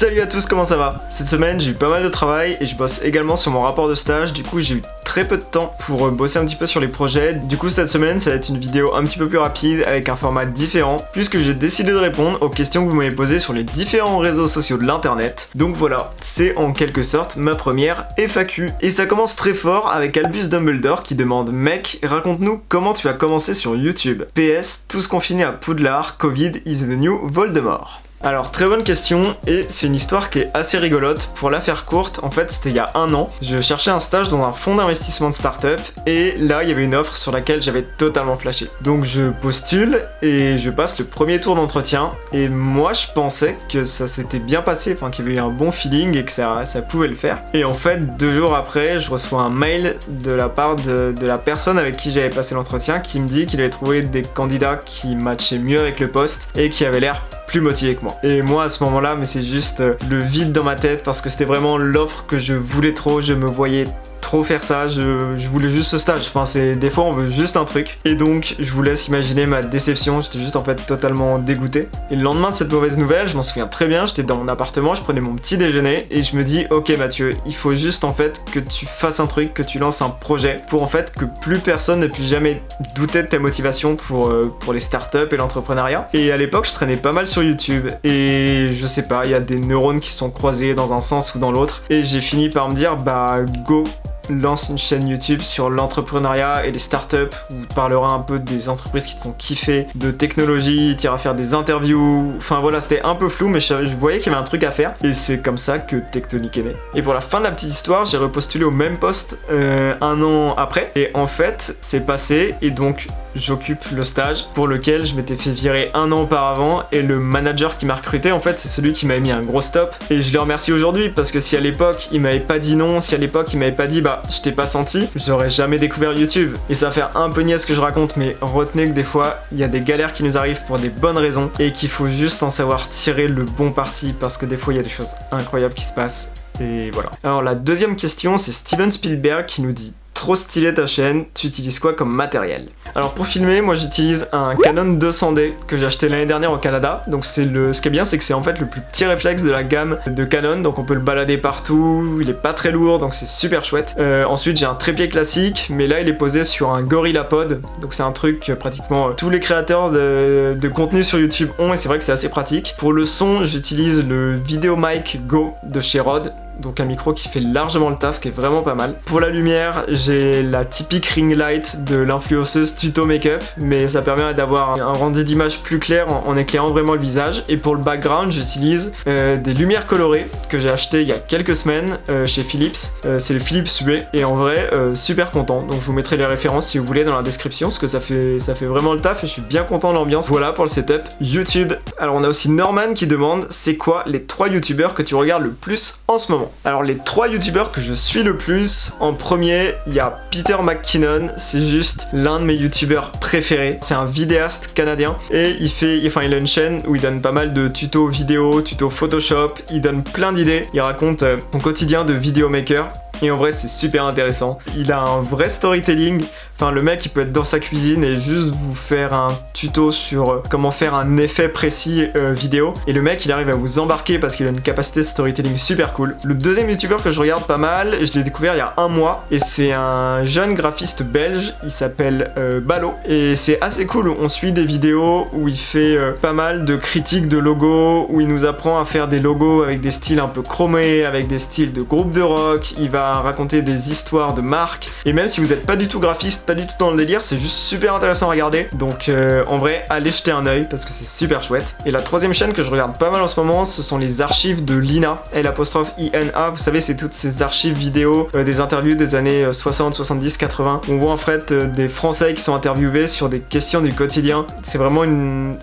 Salut à tous, comment ça va? Cette semaine j'ai eu pas mal de travail et je bosse également sur mon rapport de stage, du coup j'ai eu très peu de temps pour bosser un petit peu sur les projets. Du coup cette semaine ça va être une vidéo un petit peu plus rapide avec un format différent puisque j'ai décidé de répondre aux questions que vous m'avez posées sur les différents réseaux sociaux de l'internet. Donc voilà, c'est en quelque sorte ma première FAQ. Et ça commence très fort avec Albus Dumbledore qui demande: mec, raconte-nous comment tu as commencé sur YouTube. PS, tous confinés à Poudlard, Covid is the new Voldemort. Alors très bonne question et c'est une histoire qui est assez rigolote. Pour la faire courte, en fait c'était il y a 1 an. Je cherchais un stage dans un fonds d'investissement de start-up et là il y avait une offre sur laquelle j'avais totalement flashé. Donc je postule et je passe le premier tour d'entretien et moi je pensais que ça s'était bien passé, enfin qu'il y avait eu un bon feeling et que ça pouvait le faire. Et en fait 2 jours après je reçois un mail de la part de la personne avec qui j'avais passé l'entretien qui me dit qu'il avait trouvé des candidats qui matchaient mieux avec le poste et qui avaient l'air plus motivé que moi. Et moi à ce moment-là, mais c'est juste le vide dans ma tête parce que c'était vraiment l'offre que je voulais trop, je me voyais trop faire ça, je voulais juste ce stage, enfin c'est des fois on veut juste un truc et donc je vous laisse imaginer ma déception, j'étais juste en fait totalement dégoûté. Et le lendemain de cette mauvaise nouvelle, je m'en souviens très bien, j'étais dans mon appartement, je prenais mon petit déjeuner et je me dis: ok Mathieu, il faut juste en fait que tu fasses un truc, que tu lances un projet pour en fait que plus personne ne puisse jamais douter de ta motivation pour les startups et l'entrepreneuriat. Et à l'époque je traînais pas mal sur YouTube et je sais pas, il y a des neurones qui se sont croisés dans un sens ou dans l'autre et j'ai fini par me dire bah go, lance une chaîne YouTube sur l'entrepreneuriat et les startups où tu parleras un peu des entreprises qui te font kiffer, de technologie, tu iras faire des interviews, enfin voilà, c'était un peu flou mais je voyais qu'il y avait un truc à faire et c'est comme ça que Tectonic est né. Et pour la fin de la petite histoire, j'ai repostulé au même poste 1 an après et en fait c'est passé et donc j'occupe le stage pour lequel je m'étais fait virer 1 an auparavant et le manager qui m'a recruté en fait c'est celui qui m'a mis un gros stop et je le remercie aujourd'hui parce que si à l'époque il m'avait pas dit non, si à l'époque il m'avait pas dit bah je t'ai pas senti, j'aurais jamais découvert YouTube. Et ça va faire un peu niaise ce que je raconte mais retenez que des fois il y a des galères qui nous arrivent pour des bonnes raisons et qu'il faut juste en savoir tirer le bon parti parce que des fois il y a des choses incroyables qui se passent et voilà. Alors la deuxième question c'est Steven Spielberg qui nous dit: trop stylé ta chaîne, tu utilises quoi comme matériel? Alors pour filmer, moi j'utilise un Canon 200D que j'ai acheté l'année dernière au Canada. Donc ce qui est bien, c'est que c'est en fait le plus petit réflexe de la gamme de Canon, donc on peut le balader partout, il est pas très lourd, donc c'est super chouette. Ensuite j'ai un trépied classique, mais là il est posé sur un GorillaPod, donc c'est un truc que pratiquement tous les créateurs de contenu sur YouTube ont et c'est vrai que c'est assez pratique. Pour le son, j'utilise le VideoMic Go de chez Rode. Donc un micro qui fait largement le taf, qui est vraiment pas mal. Pour la lumière, j'ai la typique ring light de l'influenceuse Tuto Makeup, mais ça permet d'avoir un rendu d'image plus clair en éclairant vraiment le visage. Et pour le background, j'utilise des lumières colorées que j'ai acheté il y a quelques semaines chez Philips. C'est le Philips Hue et en vrai super content. Donc je vous mettrai les références si vous voulez dans la description parce que ça fait vraiment le taf et je suis bien content de l'ambiance. Voilà pour le setup YouTube. Alors on a aussi Norman qui demande: c'est quoi les 3 youtubeurs que tu regardes le plus en ce moment? Alors les 3 youtubeurs que je suis le plus, en premier il y a Peter McKinnon, c'est juste l'un de mes youtubeurs préférés, c'est un vidéaste canadien et il a une chaîne où il donne pas mal de tutos vidéo, tutos Photoshop, il donne plein d'idées, il raconte son quotidien de vidéomaker. Et en vrai c'est super intéressant. Il a un vrai storytelling. Enfin le mec il peut être dans sa cuisine et juste vous faire un tuto sur comment faire un effet précis vidéo. Et le mec il arrive à vous embarquer parce qu'il a une capacité de storytelling super cool. Le deuxième youtubeur que je regarde pas mal, je l'ai découvert il y a 1 mois. Et c'est un jeune graphiste belge, il s'appelle Balo. Et c'est assez cool, on suit des vidéos où il fait pas mal de critiques de logos, où il nous apprend à faire des logos avec des styles un peu chromés, avec des styles de groupe de rock. Il va raconter des histoires de marques et même si vous n'êtes pas du tout graphiste, pas du tout dans le délire, c'est juste super intéressant à regarder. Donc en vrai allez jeter un œil parce que c'est super chouette. Et la 3ème chaîne que je regarde pas mal en ce moment, ce sont les archives de l'INA, L''INA. Vous savez c'est toutes ces archives vidéo des interviews des années 60, 70, 80. On voit en fait des Français qui sont interviewés sur des questions du quotidien. C'est vraiment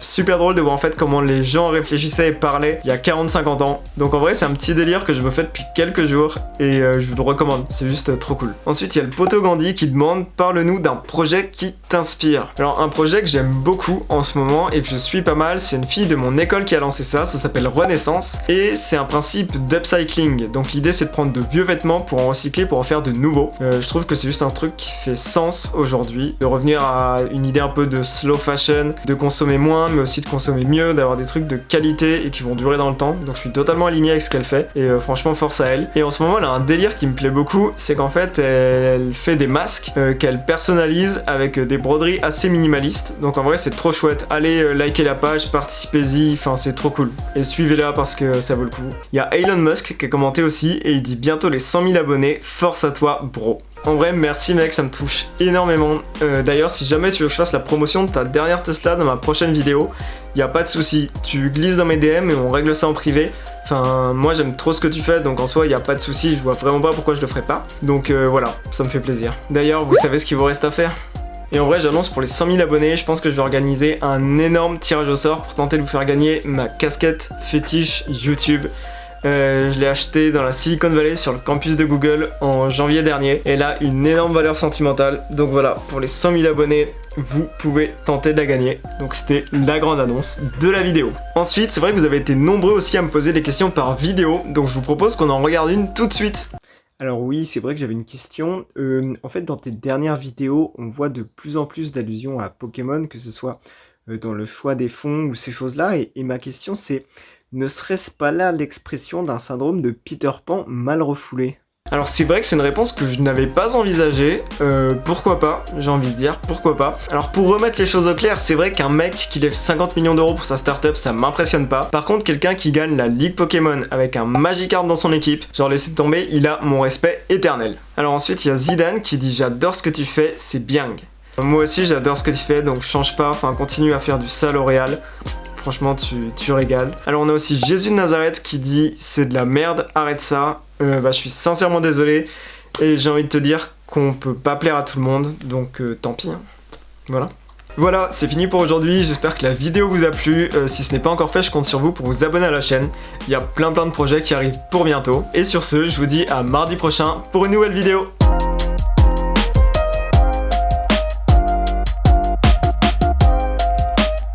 super drôle de voir en fait comment les gens réfléchissaient et parlaient il y a 40-50 ans. Donc en vrai c'est un petit délire que je me fais depuis quelques jours et je vous le recommande, c'est juste trop cool. Ensuite il y a le Poto Gandhi qui demande: parle-nous parle-nous d'un projet qui t'inspire. Alors un projet que j'aime beaucoup en ce moment et que je suis pas mal, c'est une fille de mon école qui a lancé ça s'appelle Renaissance et c'est un principe d'upcycling. Donc l'idée c'est de prendre de vieux vêtements pour en recycler, pour en faire de nouveaux. Je trouve que c'est juste un truc qui fait sens aujourd'hui, de revenir à une idée un peu de slow fashion, de consommer moins mais aussi de consommer mieux, d'avoir des trucs de qualité et qui vont durer dans le temps. Donc je suis totalement aligné avec ce qu'elle fait et franchement force à elle. Et en ce moment elle a un délire qui me plaît beaucoup, c'est qu'en fait elle fait des masques qu'elle personnalise avec des broderies assez minimalistes. Donc en vrai c'est trop chouette. Allez liker la page, participez-y, enfin c'est trop cool. Et suivez-la parce que ça vaut le coup. Il y a Elon Musk qui a commenté aussi et il dit bientôt les 100 000 abonnés, force à toi bro. En vrai, merci mec, ça me touche énormément. D'ailleurs, si jamais tu veux que je fasse la promotion de ta dernière Tesla dans ma prochaine vidéo, y a pas de souci. Tu glisses dans mes DM et on règle ça en privé. Enfin, moi j'aime trop ce que tu fais, donc en soi, y a pas de souci. Je vois vraiment pas pourquoi je le ferais pas. Donc voilà, ça me fait plaisir. D'ailleurs, vous savez ce qu'il vous reste à faire. Et en vrai, j'annonce pour les 100 000 abonnés, je pense que je vais organiser un énorme tirage au sort pour tenter de vous faire gagner ma casquette fétiche YouTube. Je l'ai acheté dans la Silicon Valley sur le campus de Google en janvier dernier. Elle a une énorme valeur sentimentale. Donc voilà, pour les 100 000 abonnés, vous pouvez tenter de la gagner. Donc c'était la grande annonce de la vidéo. Ensuite, c'est vrai que vous avez été nombreux aussi à me poser des questions par vidéo. Donc je vous propose qu'on en regarde une tout de suite. Alors oui, c'est vrai que j'avais une question. En fait, dans tes dernières vidéos, on voit de plus en plus d'allusions à Pokémon, que ce soit dans le choix des fonds ou ces choses-là. Et ma question c'est... Ne serait-ce pas là l'expression d'un syndrome de Peter Pan mal refoulé? Alors c'est vrai que c'est une réponse que je n'avais pas envisagée, pourquoi pas, j'ai envie de dire, pourquoi pas. Alors pour remettre les choses au clair, c'est vrai qu'un mec qui lève 50 millions d'euros pour sa startup, ça m'impressionne pas. Par contre, quelqu'un qui gagne la Ligue Pokémon avec un Magikarp dans son équipe, genre laissez tomber, il a mon respect éternel. Alors ensuite, il y a Zidane qui dit « J'adore ce que tu fais, c'est bien ». Moi aussi j'adore ce que tu fais, donc change pas, enfin continue à faire du sale au Real. Franchement, tu régales. Alors on a aussi Jésus de Nazareth qui dit « C'est de la merde, arrête ça ». Je suis sincèrement désolé et j'ai envie de te dire qu'on peut pas plaire à tout le monde, donc tant pis. Hein. Voilà. Voilà, c'est fini pour aujourd'hui, j'espère que la vidéo vous a plu. Si ce n'est pas encore fait, je compte sur vous pour vous abonner à la chaîne. Il y a plein de projets qui arrivent pour bientôt. Et sur ce, je vous dis à mardi prochain pour une nouvelle vidéo.